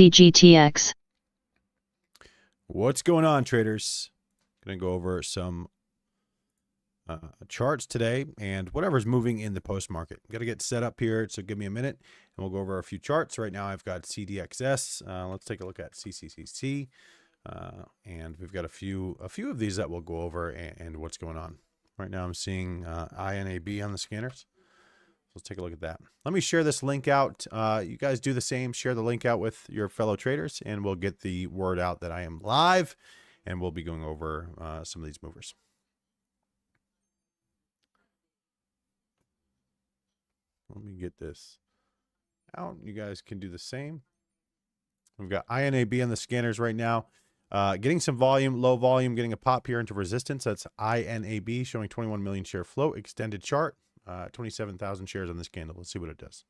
CGTX. What's going on, traders? Going to go over some charts today and whatever's moving in the post market. Got to get set up here, so give me a minute and we'll go over a few charts. Right now I've got CDXS. Let's take a look at CCCC. And we've got a few of these that we'll go over and what's going on. Right now I'm seeing INAB on the scanners. Let's take a look at that. Let me share this link out. You guys do the same. Share the link out with your fellow traders, and we'll get the word out that I am live, and we'll be going over some of these movers. Let me get this out. You guys can do the same. We've got INAB on the scanners right now. Getting some volume, low volume, getting a pop here into resistance. That's INAB showing 21 million share float, extended chart. 27,000 shares on this candle. Let's see what it does.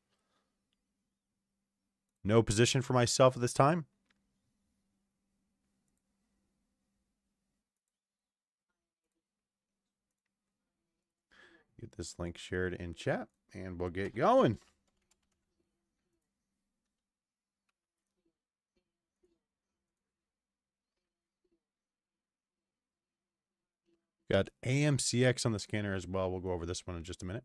No position for myself at this time. Get this link shared in chat and we'll get going. Got AMCX on the scanner as well. We'll go over this one in just a minute.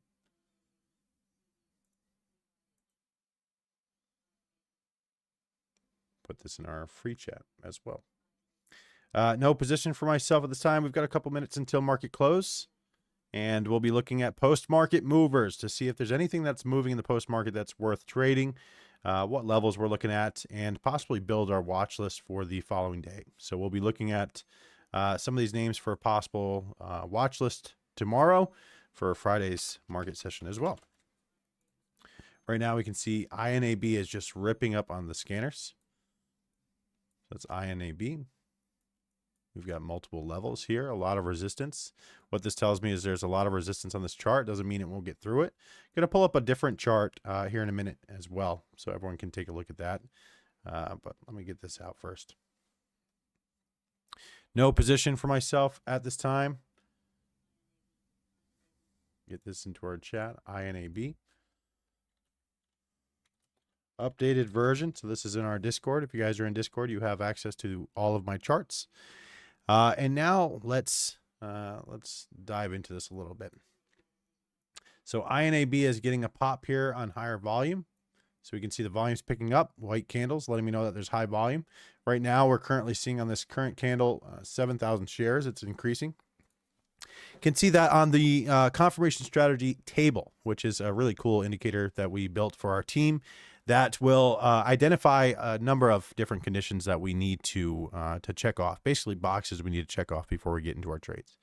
Put this in our free chat as well. No position for myself at this time. We've got a couple minutes until market close, and we'll be looking at post-market movers to see if there's anything that's moving in the post-market that's worth trading, what levels we're looking at, and possibly build our watch list for the following day. So we'll be looking at some of these names for a possible watch list tomorrow for Friday's market session as well. Right now we can see INAB is just ripping up on the scanners. That's INAB. We've got multiple levels here, a lot of resistance. What this tells me is there's a lot of resistance on this chart. Doesn't mean it won't get through it. Going to pull up a different chart here in a minute as well, so everyone can take a look at that. But let me get this out first. No position for myself at this time. Get this into our chat, INAB. Updated version. So this is in our Discord. If you guys are in Discord, you have access to all of my charts. And now let's dive into this a little bit. So INAB is getting a pop here on higher volume. So we can see the volume's picking up, white candles, letting me know that there's high volume. Right now, we're currently seeing on this current candle, 7,000 shares. It's increasing. Can see that on the confirmation strategy table, which is a really cool indicator that we built for our team that will identify a number of different conditions that we need to check off. Basically, boxes we need to check off before we get into our trades.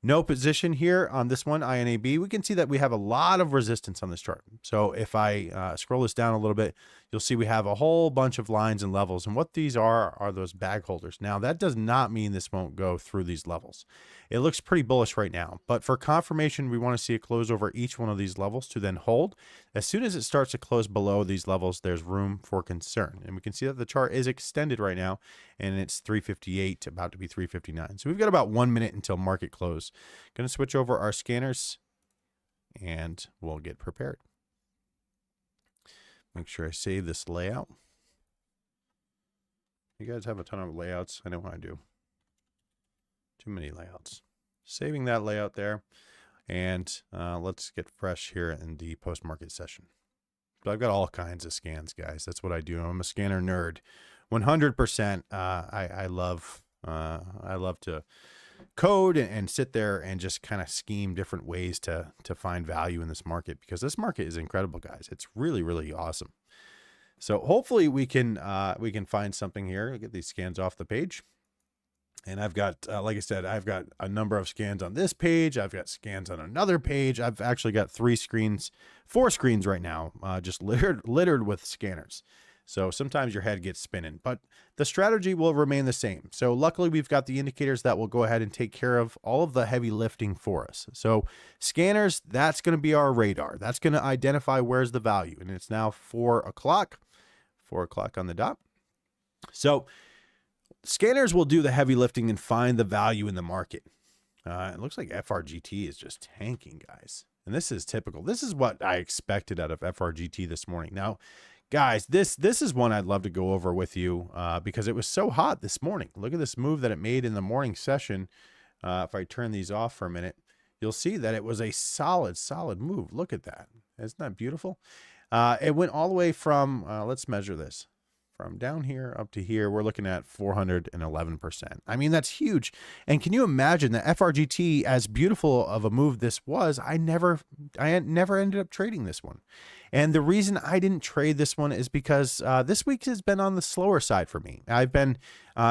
No position here on this one, INAB. We can see that we have a lot of resistance on this chart. So if I scroll this down a little bit, you'll see we have a whole bunch of lines and levels. And what these are those bag holders. Now, that does not mean this won't go through these levels. It looks pretty bullish right now. But for confirmation, we want to see a close over each one of these levels to then hold. As soon as it starts to close below these levels, there's room for concern. And we can see that the chart is extended right now, and it's 358, about to be 359. So we've got about 1 minute until market close. Going to switch over our scanners, and we'll get prepared. Make sure I save this layout. You guys have a ton of layouts. I know I do. Too many layouts. Saving that layout there. And let's get fresh here in the post-market session. So I've got all kinds of scans, guys. That's what I do. I'm a scanner nerd. 100%. I love to code and sit there and just kind of scheme different ways to find value in this market, because this market is incredible, guys. It's really, really awesome. So hopefully we can find something here. Get these scans off the page. And I've got, like I said, I've got a number of scans on this page. I've got scans on another page. I've actually got 4 screens right now, just littered with scanners. So sometimes your head gets spinning, but the strategy will remain the same. So luckily we've got the indicators that will go ahead and take care of all of the heavy lifting for us. So scanners, that's going to be our radar. That's going to identify where's the value. And it's now 4 o'clock on the dot. So scanners will do the heavy lifting and find the value in the market. It looks like FRGT is just tanking, guys. And this is typical. This is what I expected out of FRGT this morning. Now, Guys, this is one I'd love to go over with you because it was so hot this morning. Look at this move that it made in the morning session. If I turn these off for a minute, you'll see that it was a solid move. Look at that. Isn't that beautiful? It went all the way from, let's measure this. From down here up to here, we're looking at 411%. I mean, that's huge. And can you imagine that FRGT, as beautiful of a move this was, I never ended up trading this one. And the reason I didn't trade this one is because this week has been on the slower side for me. I've been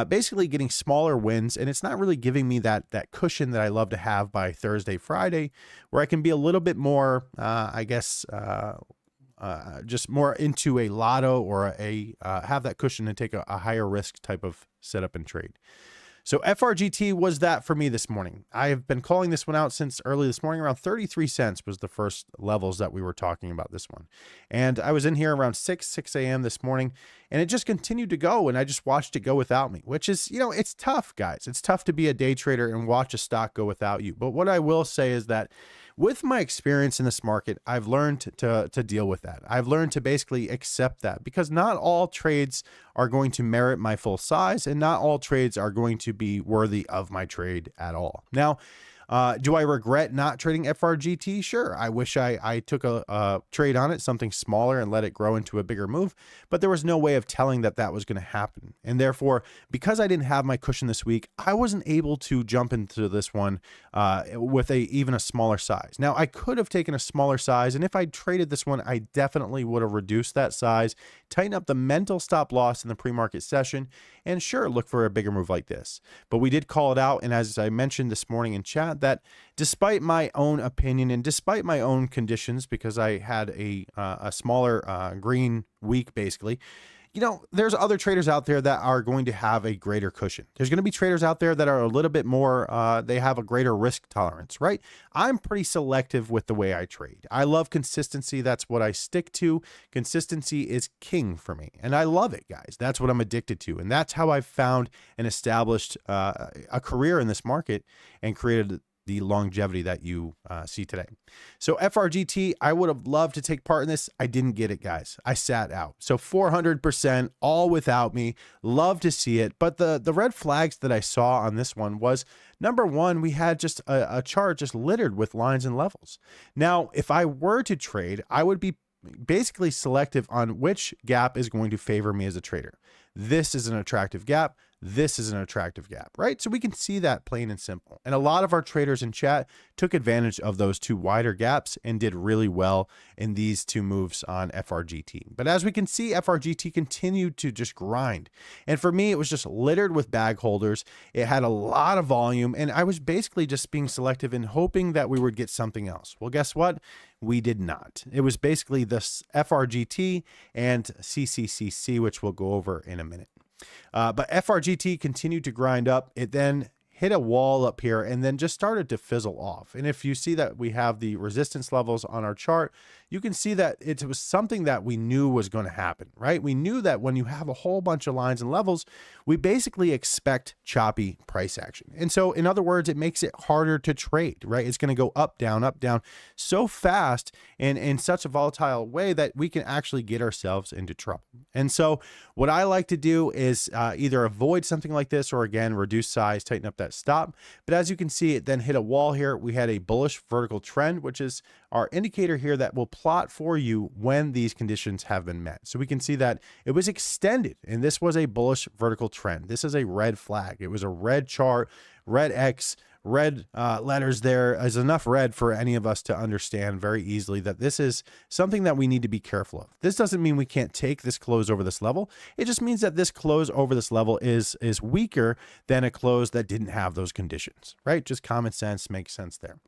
basically getting smaller wins, and it's not really giving me that cushion that I love to have by Thursday, Friday, where I can be a little bit more, I guess, just more into a lotto or have that cushion and take a higher risk type of setup and trade. So FRGT was that for me this morning. I have been calling this one out since early this morning. Around 33 cents was the first levels that we were talking about this one. And I was in here around 6 a.m. this morning, and it just continued to go, and I just watched it go without me, which is, it's tough, guys. It's tough to be a day trader and watch a stock go without you. But what I will say is that with my experience in this market, I've learned to deal with that. I've learned to basically accept that, because not all trades are going to merit my full size, and not all trades are going to be worthy of my trade at all. Now, do I regret not trading FRGT? Sure. I wish I took a trade on it, something smaller, and let it grow into a bigger move, but there was no way of telling that was going to happen. And therefore, because I didn't have my cushion this week, I wasn't able to jump into this one with even a smaller size. Now, I could have taken a smaller size, and if I traded this one, I definitely would have reduced that size, tighten up the mental stop loss in the pre-market session, and sure, look for a bigger move like this. But we did call it out, and as I mentioned this morning in chat, that despite my own opinion and despite my own conditions, because I had a smaller green week basically, there's other traders out there that are going to have a greater cushion. There's going to be traders out there that are a little bit more, they have a greater risk tolerance, right? I'm pretty selective with the way I trade. I love consistency. That's what I stick to. Consistency is king for me, and I love it, guys. That's what I'm addicted to, and that's how I've found and established a career in this market and created the longevity that you see today. So FRGT, I would have loved to take part in this. I didn't get it, guys. I sat out. So 400%, all without me. Love to see it. But the red flags that I saw on this one was, number one, we had just a chart just littered with lines and levels. Now, if I were to trade, I would be basically selective on which gap is going to favor me as a trader. This is an attractive gap. This is an attractive gap, right? So we can see that plain and simple. And a lot of our traders in chat took advantage of those two wider gaps and did really well in these two moves on FRGT. But as we can see, FRGT continued to just grind. And for me, it was just littered with bag holders. It had a lot of volume, and I was basically just being selective and hoping that we would get something else. Well, guess what? We did not. It was basically this FRGT and CCCC, which we'll go over in a minute. But FRGT continued to grind up. It then hit a wall up here and then just started to fizzle off. And if you see that we have the resistance levels on our chart, you can see that it was something that we knew was going to happen, right? We knew that when you have a whole bunch of lines and levels, we basically expect choppy price action. And so in other words, it makes it harder to trade, right? It's going to go up, down so fast and in such a volatile way that we can actually get ourselves into trouble. And so what I like to do is either avoid something like this or again, reduce size, tighten up that stop. But as you can see, it then hit a wall here. We had a bullish vertical trend, which is our indicator here that will plot for you when these conditions have been met. So we can see that it was extended, and this was a bullish vertical trend. This is a red flag. It was a red chart, red X, red letters. There is enough red for any of us to understand very easily that this is something that we need to be careful of. This doesn't mean we can't take this close over this level. It just means that this close over this level is weaker than a close that didn't have those conditions, right? Just common sense makes sense there.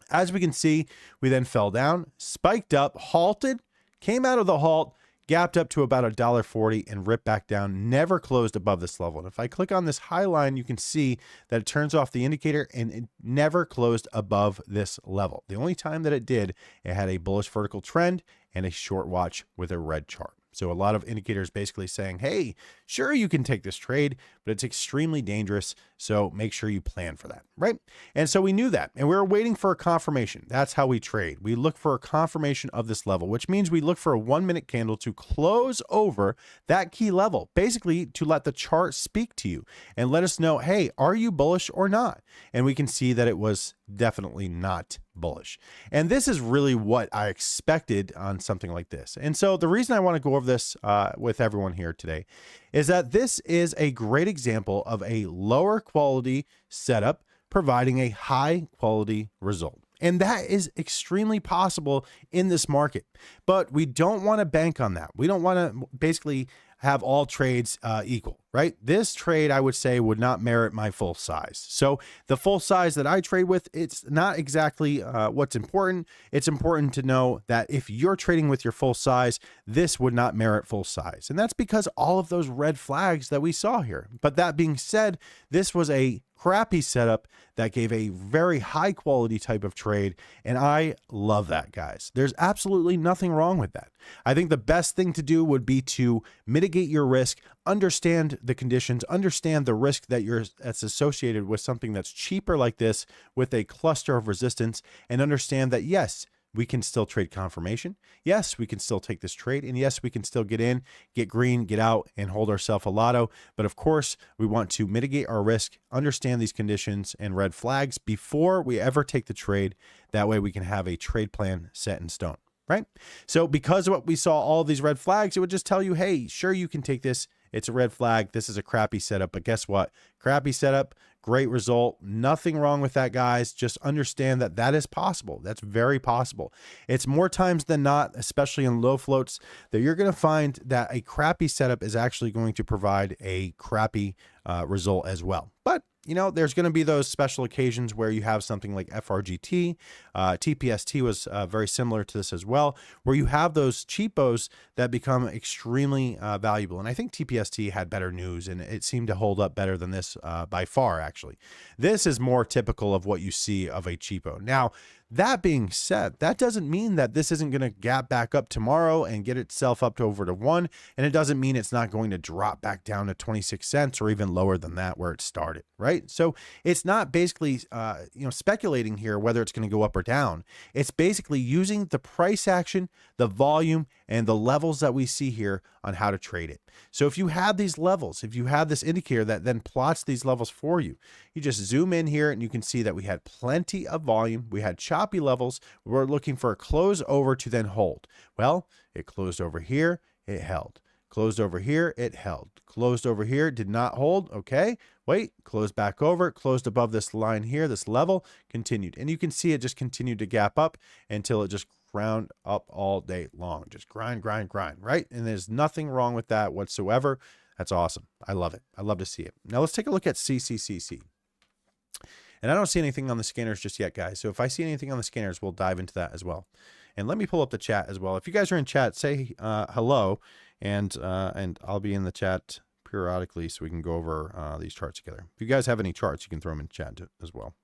As we can see, we then fell down, spiked up, halted, came out of the halt, gapped up to about $1.40 and ripped back down, never closed above this level. And if I click on this high line, you can see that it turns off the indicator and it never closed above this level. The only time that it did, it had a bullish vertical trend and a short watch with a red chart. So a lot of indicators basically saying, hey, sure, you can take this trade, but it's extremely dangerous. So make sure you plan for that, right? And so we knew that, and we were waiting for a confirmation. That's how we trade. We look for a confirmation of this level, which means we look for a 1 minute candle to close over that key level, basically to let the chart speak to you and let us know, hey, are you bullish or not? And we can see that it was definitely not bullish. And this is really what I expected on something like this. And so the reason I want to go over this with everyone here today is that this is a great example of a lower quality setup providing a high quality result. And that is extremely possible in this market, but we don't want to bank on that. We don't want to basically have all trades equal, right? This trade, I would say, would not merit my full size. So the full size that I trade with, it's not exactly what's important. It's important to know that if you're trading with your full size, this would not merit full size. And that's because all of those red flags that we saw here. But that being said, this was a crappy setup that gave a very high quality type of trade. And I love that, guys. There's absolutely nothing wrong with that. I think the best thing to do would be to mitigate your risk, understand the conditions, understand the risk that's associated with something that's cheaper like this with a cluster of resistance, and understand that, yes, we can still trade confirmation. Yes, we can still take this trade. And yes, we can still get in, get green, get out, and hold ourselves a lotto. But of course, we want to mitigate our risk, understand these conditions and red flags before we ever take the trade. That way we can have a trade plan set in stone, right? So because of what we saw, all of these red flags, it would just tell you, hey, sure, you can take this. It's a red flag. This is a crappy setup. But guess what? Crappy setup, great result. Nothing wrong with that, guys. Just understand that that is possible. That's very possible. It's more times than not, especially in low floats, that you're going to find that a crappy setup is actually going to provide a crappy result as well. But you know, there's going to be those special occasions where you have something like FRGT. TPST was very similar to this as well, where you have those cheapos that become extremely valuable. And I think TPST had better news, and it seemed to hold up better than this by far, actually. This is more typical of what you see of a cheapo. Now, that being said, that doesn't mean that this isn't going to gap back up tomorrow and get itself up to over to 1. And it doesn't mean it's not going to drop back down to 26 cents or even lower than that where it started, right? So it's not basically, speculating here whether it's going to go up or down. It's basically using the price action, the volume, and the levels that we see here on how to trade it. So if you have these levels, if you have this indicator that then plots these levels for you, you just zoom in here and you can see that we had plenty of volume. We had choppy levels. We're looking for a close over to then hold. Well, it closed over here, it held. Closed over here, it held. Closed over here, did not hold. Okay, wait, closed back over, closed above this line here, this level, continued. And you can see it just continued to gap up until it just ground up all day long. Just grind, grind, grind, right? And there's nothing wrong with that whatsoever. That's awesome. I love it. I love to see it. Now let's take a look at CCCC. And I don't see anything on the scanners just yet, guys. So if I see anything on the scanners, we'll dive into that as well. And let me pull up the chat as well. If you guys are in chat, say hello, and I'll be in the chat periodically so we can go over these charts together. If you guys have any charts, you can throw them in chat as well.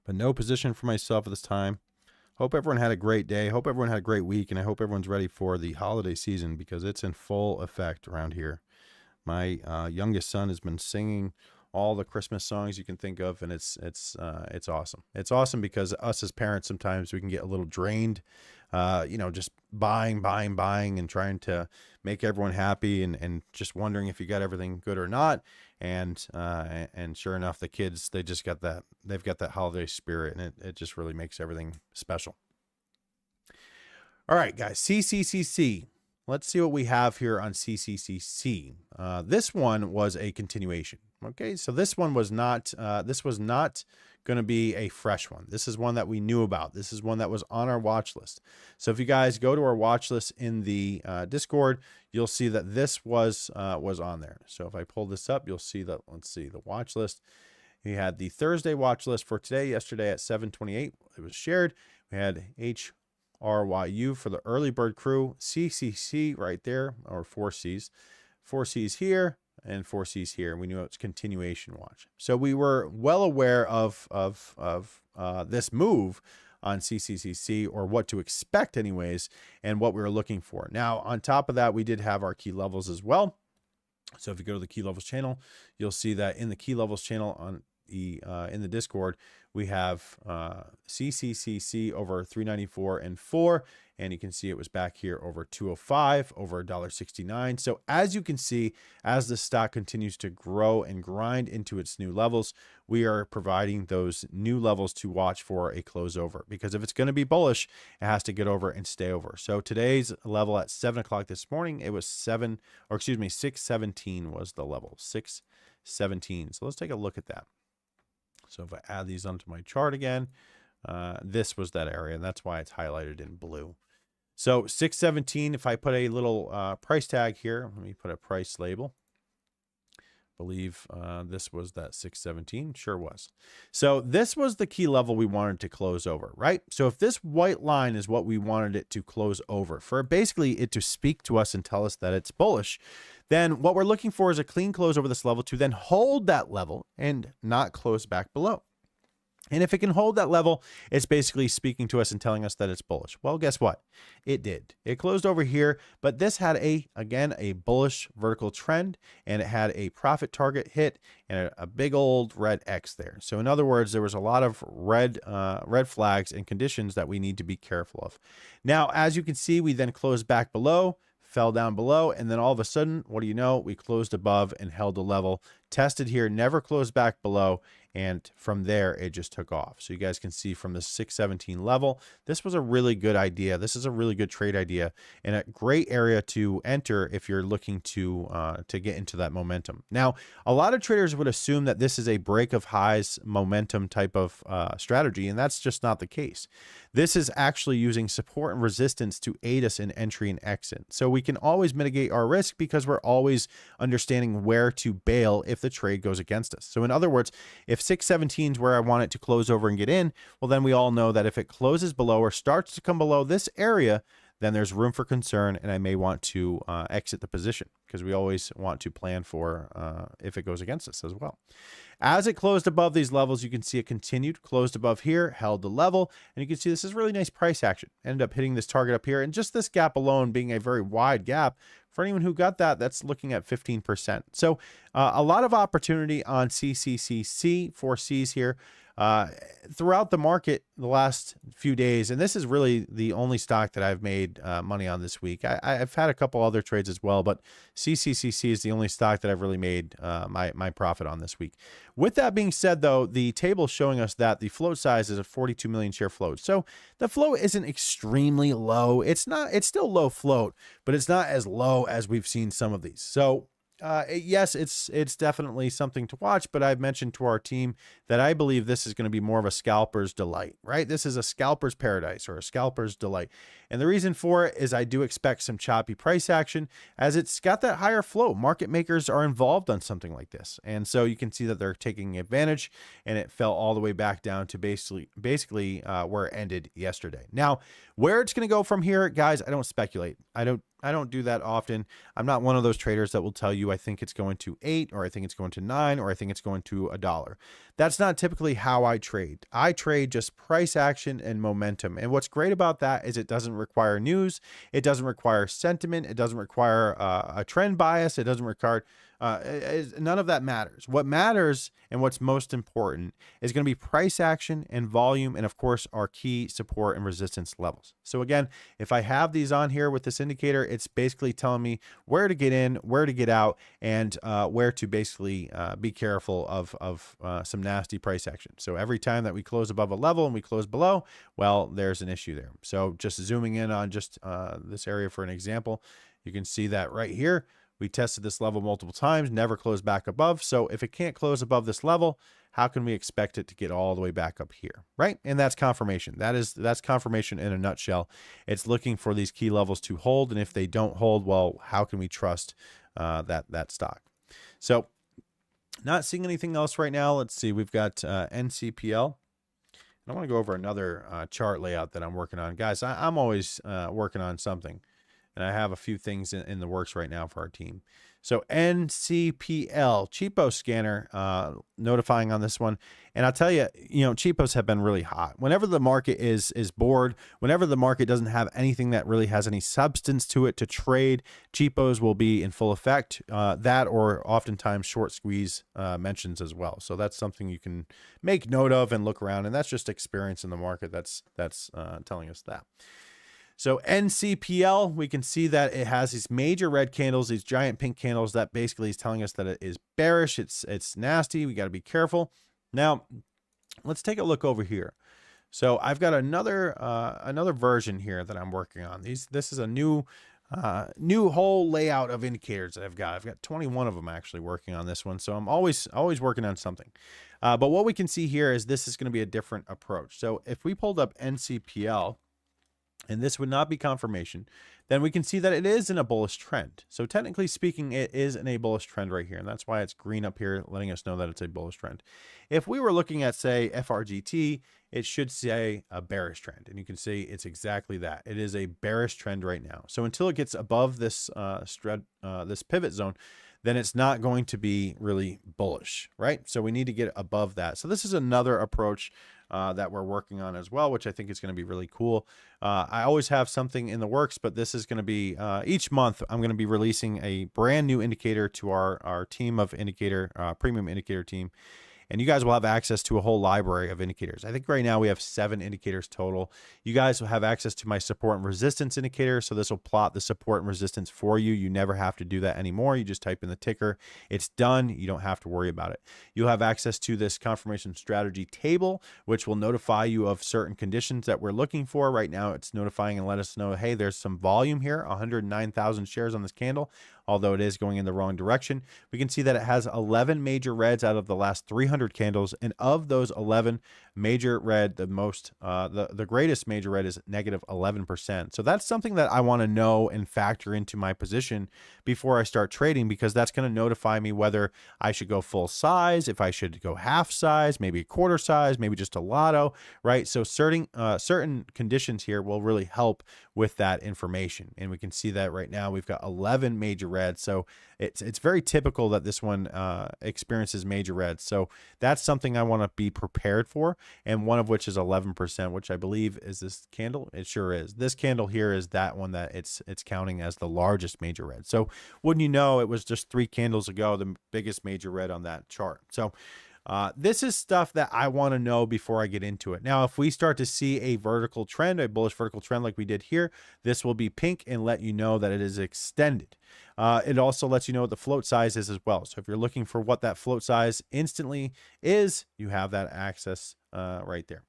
But no position for myself at this time. Hope everyone had a great day. Hope everyone had a great week. And I hope everyone's ready for the holiday season because it's in full effect around here. My youngest son has been singing all the Christmas songs you can think of. And it's awesome. It's awesome because us as parents, sometimes we can get a little drained, just buying and trying to make everyone happy and just wondering if you got everything good or not. And sure enough, the kids, they've got that holiday spirit, and it just really makes everything special. All right, guys, CCCC. Let's see what we have here on CCCC. This one was a continuation. Okay, so this one was not, going to be a fresh one. This is one that we knew about. This is one that was on our watch list. So if you guys go to our watch list in the Discord, you'll see that this was on there. So if I pull this up, you'll see that, let's see, the watch list. We had the Thursday watch list for today, yesterday at 7:28. It was shared. We had HRYU for the early bird crew, CCC right there, or 4 C's. 4 C's here. and 4 C's here. And we knew it's continuation watch. So we were well aware of this move on CCCC, or what to expect anyways, and what we were looking for. Now, on top of that, we did have our key levels as well. So if you go to the key levels channel, you'll see that in the key levels channel on the in the Discord, we have CCCC over 394 and 4, and you can see it was back here over 205, over $1.69. So as you can see, as the stock continues to grow and grind into its new levels, we are providing those new levels to watch for a close over, because if it's going to be bullish, it has to get over and stay over. So today's level at 7 o'clock this morning, it was 617 was the level, 617. So let's take a look at that. So if I add these onto my chart again, this was that area, and that's why it's highlighted in blue. So 617, if I put a little price tag here, let me put a price label. Believe this was that 617, sure was. So this was the key level we wanted to close over, right? So if this white line is what we wanted it to close over, for basically it to speak to us and tell us that it's bullish, then what we're looking for is a clean close over this level to then hold that level and not close back below. And if it can hold that level, it's basically speaking to us and telling us that it's bullish. Well, guess what? It did. It closed over here, but this had again, a bullish vertical trend, and it had a profit target hit and a big old red X there. So in other words, there was a lot of red flags and conditions that we need to be careful of. Now, as you can see, we then closed back below, fell down below, and then all of a sudden, what do you know? We closed above and held a level, tested here, never closed back below, and from there, it just took off. So you guys can see from the 617 level, this was a really good idea. This is a really good trade idea and a great area to enter if you're looking to get into that momentum. Now, a lot of traders would assume that this is a break of highs momentum type of strategy, and that's just not the case. This is actually using support and resistance to aid us in entry and exit. So we can always mitigate our risk because we're always understanding where to bail if the trade goes against us. So in other words, if 617 is where I want it to close over and get in, well, then we all know that if it closes below or starts to come below this area, then there's room for concern, and I may want to exit the position, because we always want to plan for if it goes against us as well. As it closed above these levels, you can see it continued, closed above here, held the level, and you can see this is really nice price action. Ended up hitting this target up here, and just this gap alone being a very wide gap, for anyone who got that, that's looking at 15%. So a lot of opportunity on CCCC, 4 Cs here. Throughout the market the last few days, and this is really the only stock that I've made money on this week. I've had a couple other trades as well, but CCCC is the only stock that I've really made my profit on this week. With that being said, though, the table is showing us that the float size is a 42 million share float. So the float isn't extremely low. It's still low float, but it's not as low as we've seen some of these. So yes, it's definitely something to watch, but I've mentioned to our team that I believe this is going to be more of a scalper's delight, right? This is a scalper's paradise or a scalper's delight. And the reason for it is I do expect some choppy price action as it's got that higher flow. Market makers are involved on something like this. And so you can see that they're taking advantage, and it fell all the way back down to basically where it ended yesterday. Now, where it's going to go from here, guys, I don't speculate. I don't do that often. I'm not one of those traders that will tell you I think it's going to 8, or I think it's going to 9, or I think it's going to $1. That's not typically how I trade. I trade just price action and momentum. And what's great about that is it doesn't require news. It doesn't require sentiment. It doesn't require a trend bias. It doesn't require none of that matters. What matters and what's most important is going to be price action and volume, and of course our key support and resistance levels. So again, if I have these on here with this indicator, it's basically telling me where to get in, where to get out, and where to basically be careful of some nasty price action. So every time that we close above a level and we close below, well, there's an issue there. So just zooming in on just this area for an example, you can see that right here. We tested this level multiple times, never closed back above. So if it can't close above this level, how can we expect it to get all the way back up here, right? And that's confirmation. That's confirmation in a nutshell. It's looking for these key levels to hold, and if they don't hold, well, how can we trust that stock? So not seeing anything else right now. Let's see. We've got NCPL. I want to go over another chart layout that I'm working on. Guys, I'm always working on something. And I have a few things in the works right now for our team. So NCPL, cheapo scanner, notifying on this one. And I'll tell you, cheapos have been really hot. Whenever the market is bored, whenever the market doesn't have anything that really has any substance to it to trade, cheapos will be in full effect. That or oftentimes short squeeze mentions as well. So that's something you can make note of and look around. And that's just experience in the market that's telling us that. So NCPL, we can see that it has these major red candles, these giant pink candles. That basically is telling us that it is bearish. It's nasty. We got to be careful. Now, let's take a look over here. So I've got another version here that I'm working on. This is a new whole layout of indicators that I've got. I've got 21 of them actually working on this one. So I'm always working on something. But what we can see here is this is going to be a different approach. So if we pulled up NCPL, and this would not be confirmation, then we can see that it is in a bullish trend. So technically speaking, it is in a bullish trend right here. And that's why it's green up here, letting us know that it's a bullish trend. If we were looking at, say, FRGT, it should say a bearish trend. And you can see it's exactly that. It is a bearish trend right now. So until it gets above this this pivot zone, then it's not going to be really bullish, right? So we need to get above that. So this is another approach that we're working on as well, which I think is going to be really cool. I always have something in the works, but this is going to be each month I'm going to be releasing a brand new indicator to our team of premium indicator team. And you guys will have access to a whole library of indicators. I think right now we have 7 indicators total. You guys will have access to my support and resistance indicator. So this will plot the support and resistance for you. You never have to do that anymore. You just type in the ticker. It's done. You don't have to worry about it. You'll have access to this confirmation strategy table, which will notify you of certain conditions that we're looking for. Right now it's notifying and let us know, hey, there's some volume here, 109,000 shares on this candle. Although it is going in the wrong direction, we can see that it has 11 major reds out of the last 300 candles. And of those 11 major red, the greatest major red is negative 11%. So that's something that I want to know and factor into my position before I start trading, because that's going to notify me whether I should go full size, if I should go half size, maybe a quarter size, maybe just a lotto, right? So certain conditions here will really help with that information. And we can see that right now we've got 11 major reds. So it's very typical that this one experiences major reds. So that's something I want to be prepared for. And one of which is 11%, which I believe is this candle. It sure is. This candle here is that one that it's counting as the largest major red. So wouldn't you know, it was just 3 candles ago, the biggest major red on that chart. So this is stuff that I want to know before I get into it. Now, if we start to see a vertical trend, a bullish vertical trend like we did here, this will be pink and let you know that it is extended. It also lets you know what the float size is as well. So if you're looking for what that float size instantly is, you have that access right there.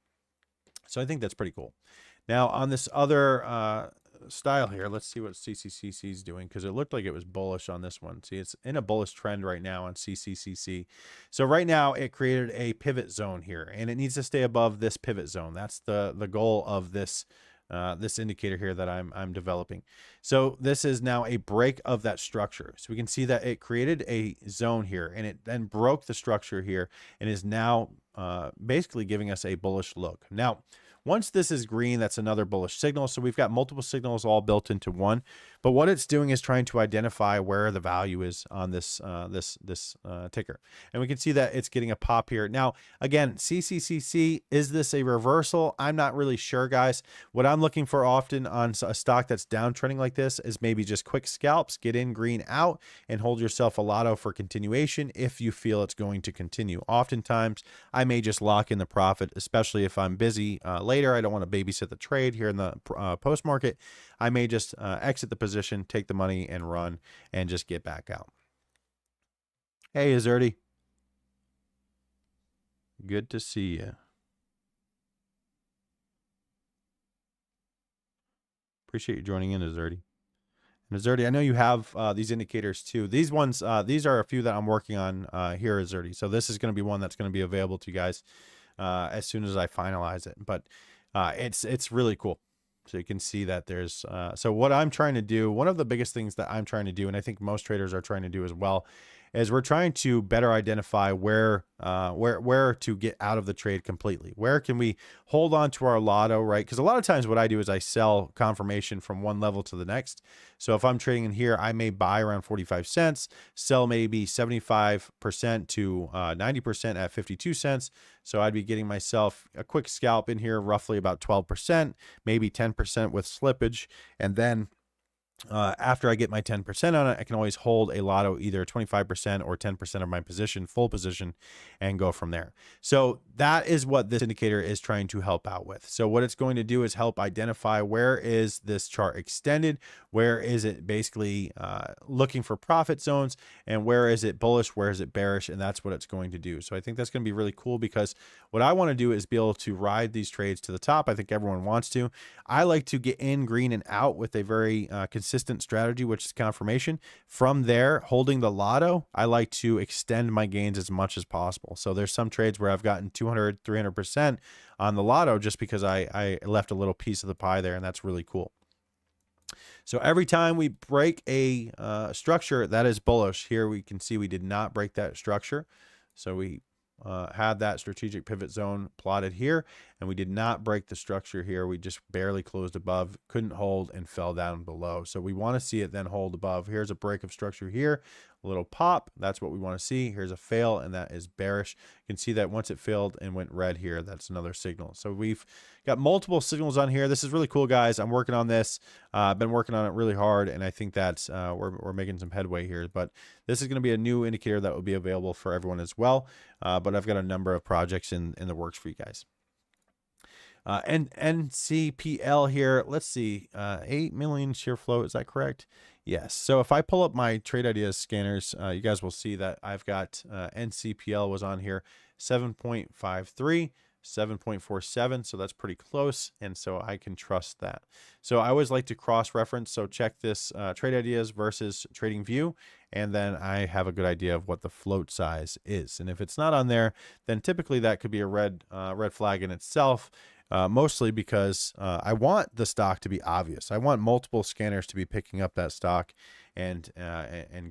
So I think that's pretty cool. Now on this other style here, let's see what CCCC is doing, because it looked like it was bullish on this one. See, it's in a bullish trend right now on CCCC. So right now it created a pivot zone here, and it needs to stay above this pivot zone. That's the goal of this this indicator here that I'm developing. So this is now a break of that structure. So we can see that it created a zone here, and it then broke the structure here and is now basically giving us a bullish look. Now, once this is green, that's another bullish signal. So we've got multiple signals all built into one. But what it's doing is trying to identify where the value is on this ticker. And we can see that it's getting a pop here. Now, again, CCCC, is this a reversal? I'm not really sure, guys. What I'm looking for often on a stock that's downtrending like this is maybe just quick scalps, get in, green out, and hold yourself a lotto for continuation if you feel it's going to continue. Oftentimes, I may just lock in the profit, especially if I'm busy later. I don't want to babysit the trade here in the post market. I may just exit the position, take the money and run and just get back out. Hey, Azerty. Good to see you. Appreciate you joining in, Azerty. And Azerty, I know you have these indicators too. These ones, these are a few that I'm working on here, Azerty. So this is going to be one that's going to be available to you guys as soon as I finalize it. But it's really cool. So you can see that there's, so what I'm trying to do, one of the biggest things that I'm trying to do, and I think most traders are trying to do as well, is we're trying to better identify where to get out of the trade completely. Where can we hold on to our lotto, right? Because a lot of times what I do is I sell confirmation from one level to the next. So if I'm trading in here, I may buy around 45 cents, sell maybe 75% to 90% at 52 cents. So I'd be getting myself a quick scalp in here, roughly about 12%, maybe 10% with slippage. And then after I get my 10% on it, I can always hold a lotto, either 25% or 10% of my position, full position, and go from there. So that is what this indicator is trying to help out with. So what it's going to do is help identify where is this chart extended, where is it basically looking for profit zones, and where is it bullish, where is it bearish, and that's what it's going to do. So I think that's going to be really cool, because what I want to do is be able to ride these trades to the top. I think everyone wants to. I like to get in green and out with a very consistent strategy, which is confirmation. From there, holding the lotto, I like to extend my gains as much as possible. So there's some trades where I've gotten 200, 300% on the lotto just because I left a little piece of the pie there, and that's really cool. So every time we break a structure that is bullish, here we can see we did not break that structure. So we had that strategic pivot zone plotted here, and we did not break the structure here. We just barely closed above, couldn't hold, and fell down below. So we want to see it then hold above. Here's a break of structure here, a little pop. That's what we want to see. Here's a fail, and that is bearish. You can see that once it failed and went red here, that's another signal. So we've got multiple signals on here. This is really cool, guys. I'm working on this. I've been working on it really hard, and I think that's we're making some headway here. But this is going to be a new indicator that will be available for everyone as well. But I've got a number of projects in the works for you guys. And NCPL here, let's see, 8 million shear flow, is that correct? Yes. So if I pull up my trade ideas scanners, you guys will see that I've got NCPL was on here, 7.53, 7.47. So that's pretty close. And so I can trust that. So I always like to cross-reference. So check this trade ideas versus trading view. And then I have a good idea of what the float size is. And if it's not on there, then typically that could be a red flag in itself. Mostly because I want the stock to be obvious. I want multiple scanners to be picking up that stock and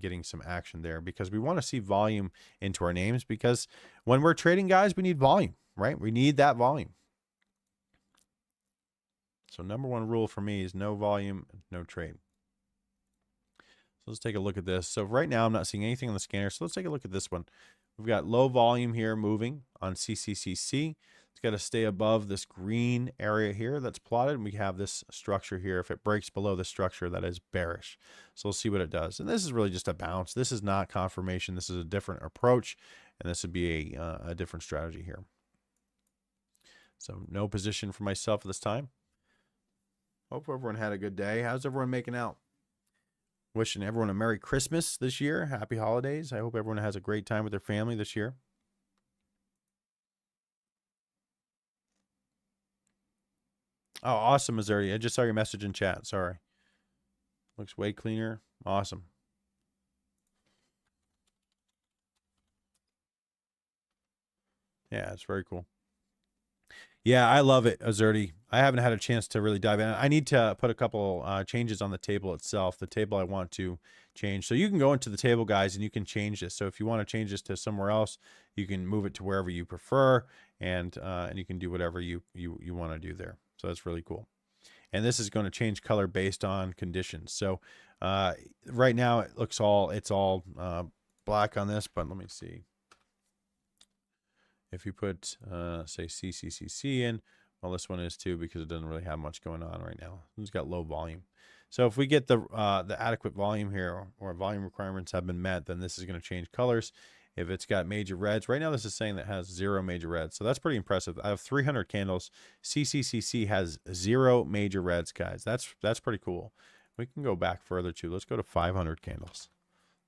getting some action there, because we want to see volume into our names, because when we're trading, guys, we need volume, right? We need that volume. So number one rule for me is no volume, no trade. So let's take a look at this. So right now I'm not seeing anything on the scanner. So let's take a look at this one. We've got low volume here moving on CCCC. It's got to stay above this green area here that's plotted, and we have this structure here. If it breaks below the structure, that is bearish. So we'll see what it does. And this is really just a bounce. This is not confirmation. This is a different approach, and this would be a different strategy here. So no position for myself at this time. Hope everyone had a good day. How's everyone making out? Wishing everyone a Merry Christmas this year. Happy holidays. I hope everyone has a great time with their family this year. Oh, awesome, Missouri. I just saw your message in chat. Sorry. Looks way cleaner. Awesome. Yeah, it's very cool. Yeah, I love it, Azerty. I haven't had a chance to really dive in. I need to put a couple changes on the table itself, the table I want to change. So you can go into the table, guys, and you can change this. So if you want to change this to somewhere else, you can move it to wherever you prefer, and you can do whatever you want to do there. So that's really cool. And this is going to change color based on conditions. So right now it's all black on this, but let me see. If you put, say, CCCC in, well, this one is too, because it doesn't really have much going on right now. It's got low volume. So if we get the adequate volume here, or volume requirements have been met, then this is going to change colors. If it's got major reds, right now this is saying that it has 0 major reds. So that's pretty impressive. I have 300 candles. CCCC has 0 major reds, guys. That's pretty cool. We can go back further too. Let's go to 500 candles.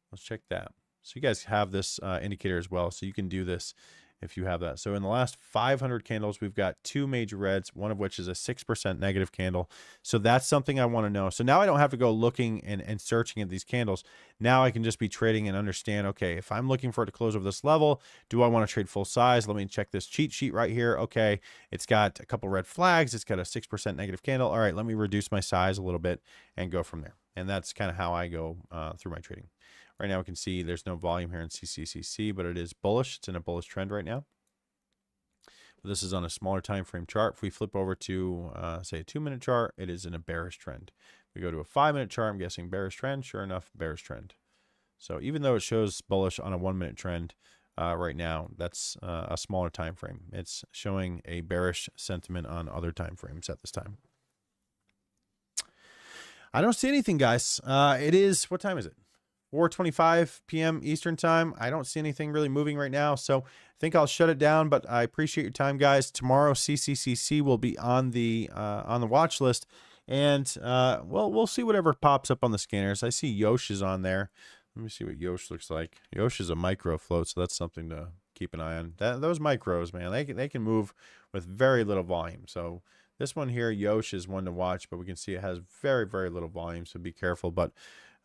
Let's check that. So you guys have this indicator as well. So you can do this if you have that. So in the last 500 candles, we've got 2 major reds, one of which is a 6% negative candle. So that's something I want to know. So now I don't have to go looking and searching at these candles. Now I can just be trading and understand, okay, if I'm looking for it to close over this level, do I want to trade full size? Let me check this cheat sheet right here. Okay, it's got a couple red flags. It's got a 6% negative candle. All right, let me reduce my size a little bit and go from there. And that's kind of how I go through my trading. Right now we can see there's no volume here in CCCC, but it is bullish. It's in a bullish trend right now. But this is on a smaller time frame chart. If we flip over to, say, a 2-minute chart, it is in a bearish trend. We go to a 5-minute chart, I'm guessing bearish trend. Sure enough, bearish trend. So even though it shows bullish on a 1-minute trend right now, that's a smaller time frame. It's showing a bearish sentiment on other time frames at this time. I don't see anything, guys. It is, what time is it? 4:25 p.m. Eastern time. I don't see anything really moving right now, so I think I'll shut it down. But I appreciate your time, guys. Tomorrow, CCCC will be on the watch list, and we'll see whatever pops up on the scanners. I see Yosh is on there. Let me see what Yosh looks like. Yosh is a micro float, so that's something to keep an eye on. Those micros, man, they can move with very little volume. So this one here, Yosh, is one to watch, but we can see it has very, very little volume, so be careful. But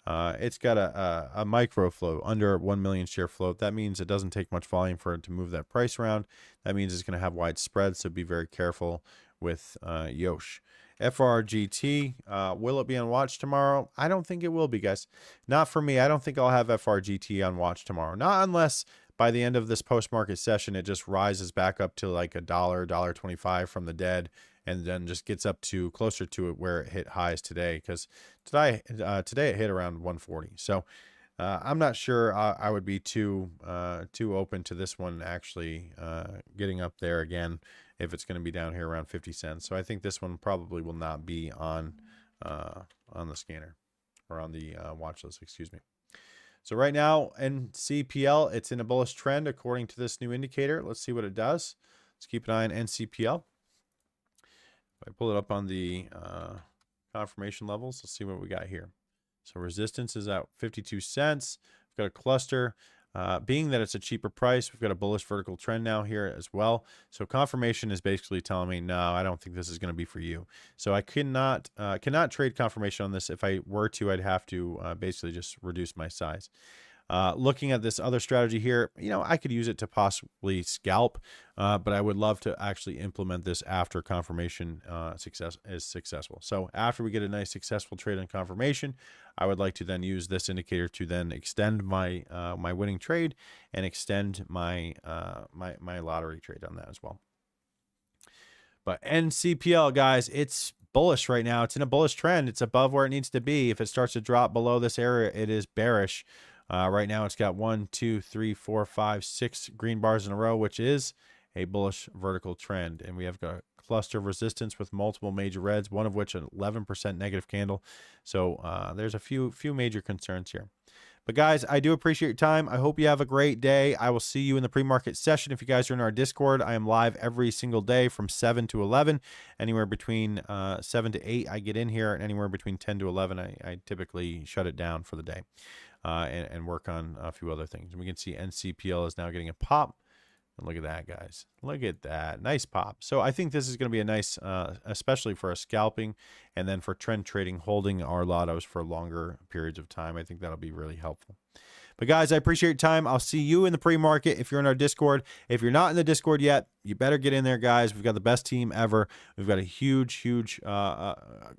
it's got a micro float, under 1 million share float. That means it doesn't take much volume for it to move that price around. That means it's going to have wide spreads, so be very careful with Yosh. FRGT, will it be on watch tomorrow? I don't think it will be, guys. Not for me. I don't think I'll have FRGT on watch tomorrow. Not unless by the end of this post-market session, it just rises back up to like $1, $1.25 from the dead, and then just gets up to closer to it where it hit highs today. Because today it hit around 140. So I'm not sure I would be too open to this one actually getting up there again if it's going to be down here around 50 cents. So I think this one probably will not be on the scanner, or on the watch list, excuse me. So right now, NCPL, it's in a bullish trend according to this new indicator. Let's see what it does. Let's keep an eye on NCPL. If I pull it up on the confirmation levels, let's see what we got here. So resistance is at 52 cents. We've got a cluster. Being that it's a cheaper price, we've got a bullish vertical trend now here as well. So confirmation is basically telling me, no, I don't think this is going to be for you. So I cannot trade confirmation on this. If I were to, I'd have to basically just reduce my size. Looking at this other strategy here, I could use it to possibly scalp, but I would love to actually implement this after confirmation is successful. So after we get a nice successful trade on confirmation, I would like to then use this indicator to then extend my my winning trade and extend my my lottery trade on that as well. But NCPL, guys, it's bullish right now. It's in a bullish trend. It's above where it needs to be. If it starts to drop below this area, it is bearish. Right now, it's got 1, 2, 3, 4, 5, 6 green bars in a row, which is a bullish vertical trend. And we have got a cluster of resistance with multiple major reds, one of which an 11% negative candle. So there's a few major concerns here. But guys, I do appreciate your time. I hope you have a great day. I will see you in the pre-market session. If you guys are in our Discord, I am live every single day from 7 to 11. Anywhere between 7 to 8, I get in here, and anywhere between 10 to 11, I typically shut it down for the day and work on a few other things. And we can see NCPL is now getting a pop. And look at that, guys. Look at that. Nice pop. So I think this is going to be a nice, especially for a scalping and then for trend trading, holding our lottos for longer periods of time. I think that'll be really helpful. But guys, I appreciate your time. I'll see you in the pre-market if you're in our Discord. If you're not in the Discord yet, you better get in there, guys. We've got the best team ever. We've got a huge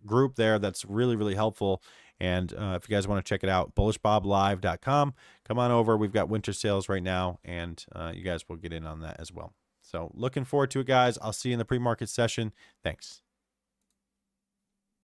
group there that's really, really helpful. And if you guys want to check it out, bullishboblive.com. Come on over. We've got winter sales right now, and you guys will get in on that as well. So looking forward to it, guys. I'll see you in the pre-market session. Thanks.